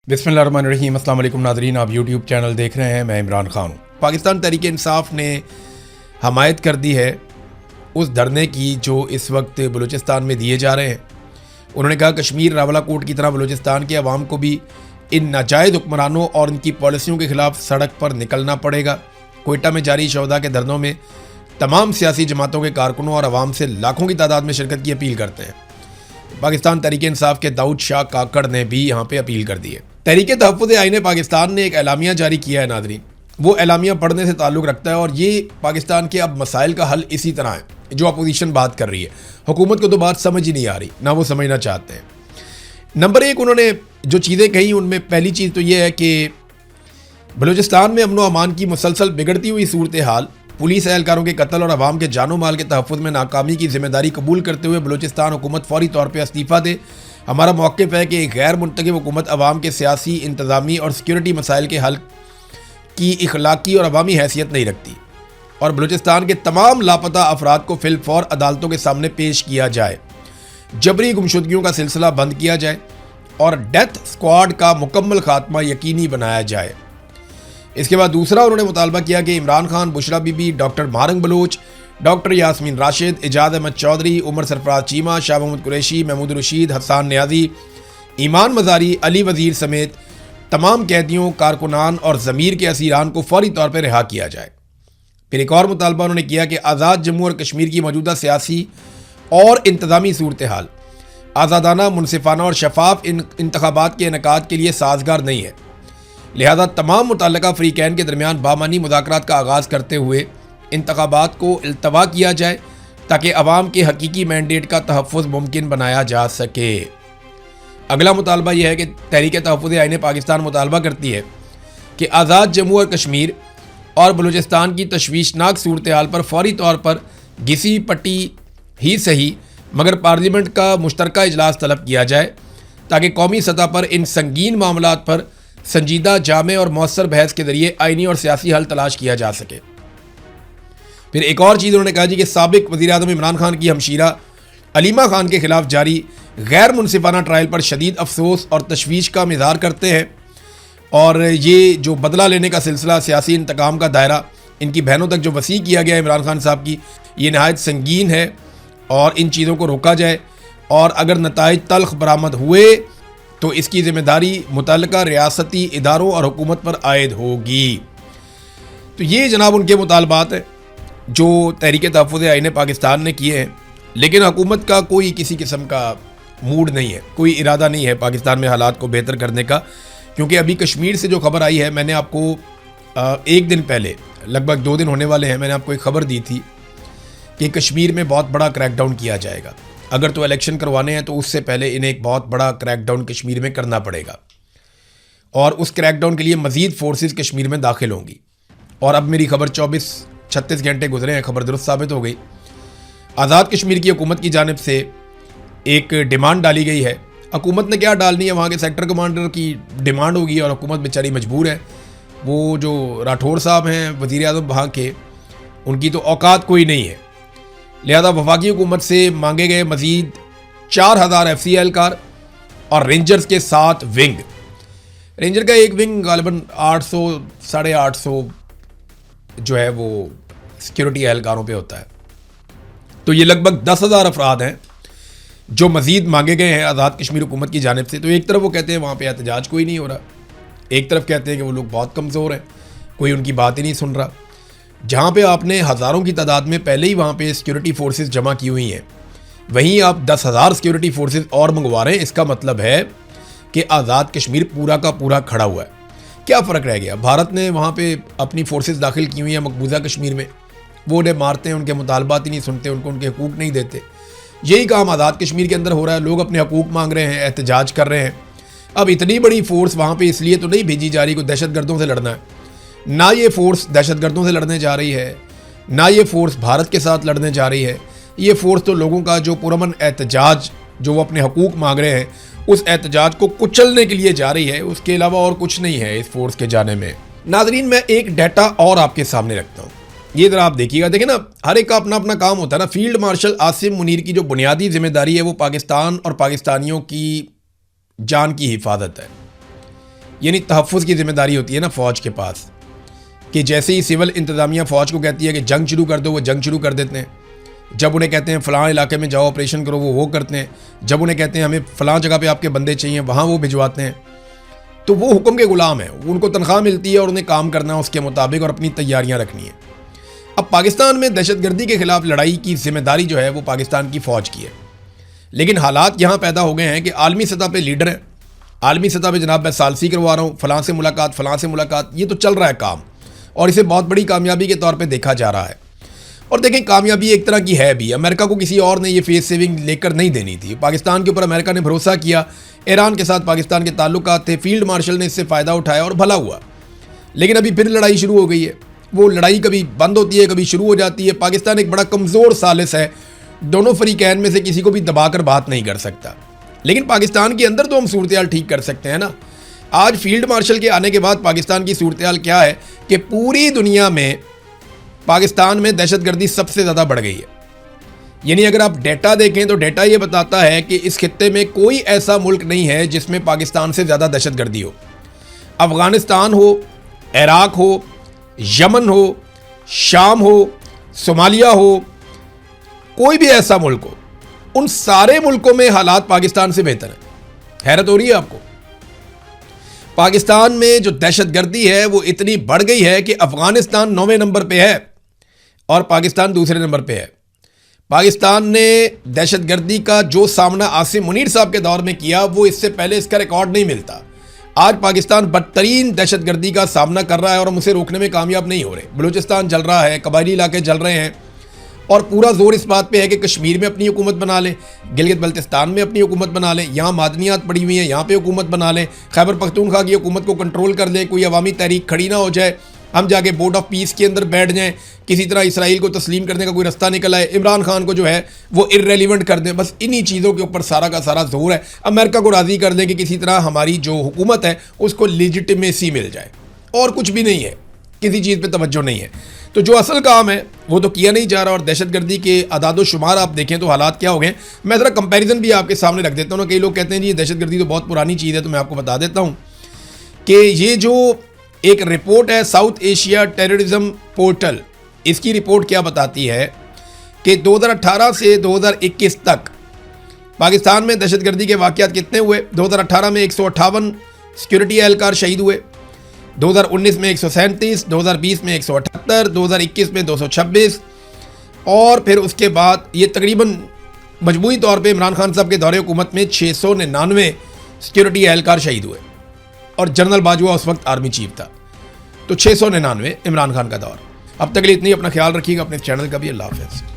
बिस्मिल्लाहिर्रहमानिर्रहीम। अस्सलाम वालेकुम नाज़रीन, आप यूट्यूब चैनल देख रहे हैं। मैं इमरान खान हूँ। पाकिस्तान तहरीक इंसाफ ने हमायत कर दी है उस धरने की जो इस वक्त बलूचिस्तान में दिए जा रहे हैं। उन्होंने कहा कश्मीर रावलाकोट की तरह बलूचिस्तान के अवाम को भी इन नाजायज़ हुक्मरानों और इनकी पॉलिसियों के ख़िलाफ़ सड़क पर निकलना पड़ेगा। कोयटा में जारी शोहदा के धरनों में तमाम सियासी जमातों के कारकुनों और अवाम से लाखों की तादाद में शिरकत की अपील करते हैं। पाकिस्तान तहरीक इंसाफ के दाऊद शाह काकड़ ने भी यहाँ पे अपील कर दी है। तहरीक तहफ़्फ़ुज़ आईन पाकिस्तान ने एक एलामिया जारी किया है। नाज़रीन, वो एलामिया पढ़ने से ताल्लुक़ रखता है और ये पाकिस्तान के अब मसाइल का हल इसी तरह है जो अपोजिशन बात कर रही है। हुकूमत को तो बात समझ ही नहीं आ रही, ना वो समझना चाहते हैं। नंबर एक, उन्होंने जो चीज़ें कही उनमें पहली चीज़ तो ये है कि बलूचिस्तान में अमन व अमान की मुसलसल बिगड़ती हुई सूरत हाल, पुलिस एहलकारों के कत्ल और अवाम के जानो माल के तहफ़्फ़ुज़ में नाकामी की जिम्मेदारी कबूल करते हुए बलूचिस्तान हुकूमत फौरी तौर पर इस्तीफ़ा दे। हमारा मौक़िफ़ है कि एक गैर मुंतखब हुकूमत अवाम के सियासी, इंतज़ामी और सिक्योरिटी मसाइल के हल की इखलाकी और अवामी हैसियत नहीं रखती और बलूचिस्तान के तमाम लापता अफराद को फिलफौर अदालतों के सामने पेश किया जाए, जबरी गुमशुदगियों का सिलसिला बंद किया जाए और डेथ स्क्वाड का मुकम्मल खात्मा यकीनी बनाया जाए। इसके बाद दूसरा, उन्होंने मुतालबा किया कि इमरान खान, बुशरा बीबी, डॉक्टर महारंग बलोच, डॉक्टर यास्मीन राशिद, एजाज अहमद चौधरी, उमर सरफराज चीमा, शाह महमूद कुरैशी, महमूद रशीद, हसान न्याजी, ईमान मज़ारी, अली वज़ीर समेत तमाम कैदियों, कारकुनान और ज़मीर के असीरान को फौरी तौर पर रिहा किया जाए। फिर एक और मुतालबा उन्होंने किया कि आज़ाद जम्मू और कश्मीर की मौजूदा सियासी और इंतज़ामी सूरत हाल आज़ादाना, मुनसिफाना और शफाफ इंतखाबात के इनेकाद के लिए साजगार नहीं है। लिहाजा तमाम मुतल्लिका फ़रीक़ैन के दरमियान बामानी मुज़ाकरात का आगाज़ करते हुए इंतखाबात को इल्तवा किया जाए ताकि अवाम के हकीकी मैंडेट का तहफ़्फ़ुज़ मुमकिन बनाया जा सके। अगला मुतालबा यह है कि तहरीक तहफ़्फ़ुज़ आईन पाकिस्तान मुतालबा करती है कि आज़ाद जम्मू और कश्मीर और बलूचिस्तान की तशवीशनाक सूरत हाल पर फौरी तौर पर घिसी पट्टी ही सही मगर पार्लियामेंट का मुश्तरका इजलास तलब किया जाए ताकि कौमी सतह पर इन संगीन मामलात पर संजीदा, जामे और मौसर बहस के ज़रिए आइनी और सियासी हल तलाश किया जा सके। फिर एक और चीज़ उन्होंने कहा जी कि साबिक वज़ीर-ए-आज़म इमरान खान की हमशीरा अलीमा खान के ख़िलाफ़ जारी गैर मुनसिफाना ट्रायल पर शदीद अफसोस और तशवीश का इज़हार करते हैं और ये जो बदला लेने का सिलसिला, सियासी इंतकाम का दायरा इनकी बहनों तक जो वसी किया गया इमरान खान साहब की, ये नहायत संगीन है और इन चीज़ों को रोका जाए और अगर नताइज तल्ख बरामद हुए तो इसकी ज़िम्मेदारी मुतल्लिका रियासती इदारों और हुकूमत पर आयद होगी। तो ये जनाब उनके मुतालबात हैं जो तहरीक तहफ़्फ़ुज़ आईन पाकिस्तान ने किए हैं। लेकिन हुकूमत का कोई किसी किस्म का मूड नहीं है, कोई इरादा नहीं है पाकिस्तान में हालात को बेहतर करने का, क्योंकि अभी कश्मीर से जो खबर आई है, मैंने आपको एक दिन पहले, लगभग 2 दिन होने वाले हैं, मैंने आपको एक खबर दी थी कि कश्मीर में बहुत बड़ा क्रैकडाउन किया जाएगा। अगर तो इलेक्शन करवाने हैं तो उससे पहले इन्हें एक बहुत बड़ा क्रैकडाउन कश्मीर में करना पड़ेगा और उस क्रैकडाउन के लिए मज़ीद फोर्सेस कश्मीर में दाखिल होंगी। और अब मेरी खबर 24-36 घंटे गुजरे हैं, खबर दुरुस्त साबित हो गई। आज़ाद कश्मीर की हुकूमत की जानिब से एक डिमांड डाली गई है। हुकूमत ने क्या डालनी है, वहाँ के सेक्टर कमांडर की डिमांड होगी और हुकूमत बेचारी मजबूर है। वो जो राठौड़ साहब हैं वज़ीर-ए-आज़म वहाँ के, उनकी तो औकात कोई नहीं है। लिहाजा वफाकी हुकूमत से मांगे गए मज़ीद 4000 FC एहलकार और रेंजर्स के 7 विंग। रेंजर का एक विंग गालिबन 800-850 जो है वो सिक्योरिटी एहलकारों पे होता है। तो ये लगभग 10,000 अफराद हैं जो मज़ीद मांगे गए हैं आज़ाद कश्मीर हुकूमत की जानिब से। तो एक तरफ वो कहते हैं वहाँ पे एहतजाज कोई नहीं हो रहा, एक तरफ कहते हैं कि वो लोग बहुत कमज़ोर हैं, कोई उनकी बात ही नहीं सुन रहा। जहाँ पे आपने हज़ारों की तादाद में पहले ही वहाँ पे सिक्योरिटी फोर्सेस जमा की हुई हैं, वहीं आप 10,000 सिक्योरिटी फोर्सेस और मंगवा रहे हैं। इसका मतलब है कि आज़ाद कश्मीर पूरा का पूरा खड़ा हुआ है। क्या फ़र्क रह गया? भारत ने वहाँ पे अपनी फोर्सेस दाखिल की हुई हैं मकबूजा कश्मीर में, वो उन्हें मारते हैं, उनके मुतालबात ही नहीं सुनते, उनको उनके हकूक़ नहीं देते। यही काम आज़ाद कश्मीर के अंदर हो रहा है। लोग अपने हकूक़ मांग रहे हैं, एहतजाज कर रहे हैं। अब इतनी बड़ी फोर्स वहाँ पे इसलिए तो नहीं भेजी जा रही कोई दहशतगर्दों से लड़ना है, ना ये फ़ोर्स दहशतगर्दों से लड़ने जा रही है, ना ये फ़ोर्स भारत के साथ लड़ने जा रही है। ये फ़ोर्स तो लोगों का जो पुरअमन एहतजाज, जो वो अपने हकूक़ मांग रहे हैं, उस एहतजाज को कुचलने के लिए जा रही है। उसके अलावा और कुछ नहीं है इस फोर्स के जाने में। नाज़रीन, मैं एक डाटा और आपके सामने रखता हूँ, ये ज़रा आप देखिएगा। देखिए ना, हर एक का अपना अपना काम होता है ना। फील्ड मार्शल आसिम मुनीर की जो बुनियादी जिम्मेदारी है वो पाकिस्तान और पाकिस्तानियों की जान की हिफाजत है। यानी तहफ़्फ़ुज़ की ज़िम्मेदारी होती है ना फ़ौज के पास, कि जैसे ही सिविल इंतज़ामिया फ़ौज को कहती है कि जंग शुरू कर दो, वो जंग शुरू कर देते हैं। जब उन्हें कहते हैं फ़लाँ इलाके में जाओ ऑपरेशन करो, वो करते हैं। जब उन्हें कहते हैं हमें फ़लाँ जगह पे आपके बंदे चाहिए, वहाँ वो भिजवाते हैं। तो वो हुक्म के ग़ुलाम हैं, उनको तनख्वाह मिलती है और उन्हें काम करना है उसके मुताबिक और अपनी तैयारियाँ रखनी है। अब पाकिस्तान में दहशतगर्दी के ख़िलाफ़ लड़ाई की ज़िम्मेदारी जो है वो पाकिस्तान की फ़ौज की है, लेकिन हालात यहाँ पैदा हो गए हैं कि आलमी सतह पर लीडर हैं, आलमी सतह पर जनाब मैं सालसी करवा रहा हूँ, फ़लाँ से मुलाकात, फ़लाँ से मुलाकात, ये तो चल रहा है काम और इसे बहुत बड़ी कामयाबी के तौर पे देखा जा रहा है। और देखें कामयाबी एक तरह की है भी, अमेरिका को किसी और ने ये फेस सेविंग लेकर नहीं देनी थी। पाकिस्तान के ऊपर अमेरिका ने भरोसा किया, ईरान के साथ पाकिस्तान के ताल्लुकात थे, फील्ड मार्शल ने इससे फ़ायदा उठाया और भला हुआ। लेकिन अभी फिर लड़ाई शुरू हो गई है। वो लड़ाई कभी बंद होती है, कभी शुरू हो जाती है। पाकिस्तान एक बड़ा कमज़ोर सालिस है, दोनों फरीकैन में से किसी को भी दबाकर बात नहीं कर सकता। लेकिन पाकिस्तान के अंदर तो हम सूरत हाल ठीक कर सकते हैं ना। आज फील्ड मार्शल के आने के बाद पाकिस्तान की सूरत हाल क्या है कि पूरी दुनिया में पाकिस्तान में दहशतगर्दी सबसे ज़्यादा बढ़ गई है। यानी अगर आप डेटा देखें तो डेटा ये बताता है कि इस खित्ते में कोई ऐसा मुल्क नहीं है जिसमें पाकिस्तान से ज़्यादा दहशतगर्दी हो। अफ़गानिस्तान हो, इराक हो, यमन हो, शाम हो, सोमालिया हो, कोई भी ऐसा मुल्क हो, उन सारे मुल्कों में हालात पाकिस्तान से बेहतर है। हैरत हो रही है आपको। पाकिस्तान में जो दहशतगर्दी है वो इतनी बढ़ गई है कि अफ़गानिस्तान 9वें नंबर पे है और पाकिस्तान दूसरे नंबर पे है। पाकिस्तान ने दहशतगर्दी का जो सामना आसिम मुनीर साहब के दौर में किया वो इससे पहले इसका रिकॉर्ड नहीं मिलता। आज पाकिस्तान बदतरीन दहशतगर्दी का सामना कर रहा है और हम उसे रोकने में कामयाब नहीं हो रहे। बलूचिस्तान जल रहा है, कबायली इलाके जल रहे हैं और पूरा जोर इस बात पे है कि कश्मीर में अपनी हुकूमत बना लें, गिलगित बल्तिस्तान में अपनी हुकूमत बना लें, यहाँ मादनियात पड़ी हुई हैं यहाँ पे हुकूमत बना लें, खैबर पख्तूनख्वा की हुकूमत को कंट्रोल कर लें, कोई अवामी तहरीक खड़ी ना हो जाए, हम जाके बोर्ड ऑफ पीस के अंदर बैठ जाएं, किसी तरह इसराइल को तस्लीम करने का कोई रास्ता निकल आए, इमरान खान को जो है वो इर्रेलिवेंट कर दें। बस इन्हीं चीज़ों के ऊपर सारा का सारा जोर है। अमेरिका को राज़ी कर दें कि किसी तरह हमारी जो हुकूमत है उसको लेजिटिमेसी मिल जाए, और कुछ भी नहीं है, किसी चीज़ पर तवज्जो नहीं है। तो जो असल काम है वो तो किया नहीं जा रहा। और दहशतगर्दी के अदाद शुमार आप देखें तो हालात क्या हो गए। मैं ज़रा कंपैरिजन भी आपके सामने रख देता हूँ ना। कई लोग कहते हैं जी दहशतगर्दी तो बहुत पुरानी चीज़ है, तो मैं आपको बता देता हूँ कि ये जो एक रिपोर्ट है साउथ एशिया टेररिज्म पोर्टल, इसकी रिपोर्ट क्या बताती है कि 2018 से 2021 तक पाकिस्तान में दहशतगर्दी के वाक़यात कितने हुए। 2018 में 158 सिक्योरिटी एहलकार शहीद हुए, 2019 में 137, 2020 में 178, 2021 में 226 और फिर उसके बाद ये तकरीबन मजमूई तौर पे इमरान खान साहब के दौरे हुकूमत में 699 सिक्योरिटी एहलकार शहीद हुए और जनरल बाजवा उस वक्त आर्मी चीफ था। तो 699 इमरान खान का दौर। अब तक के लिए इतनी, अपना ख्याल रखिएगा, अपने चैनल का भी। अल्लाह हाफ़िज़।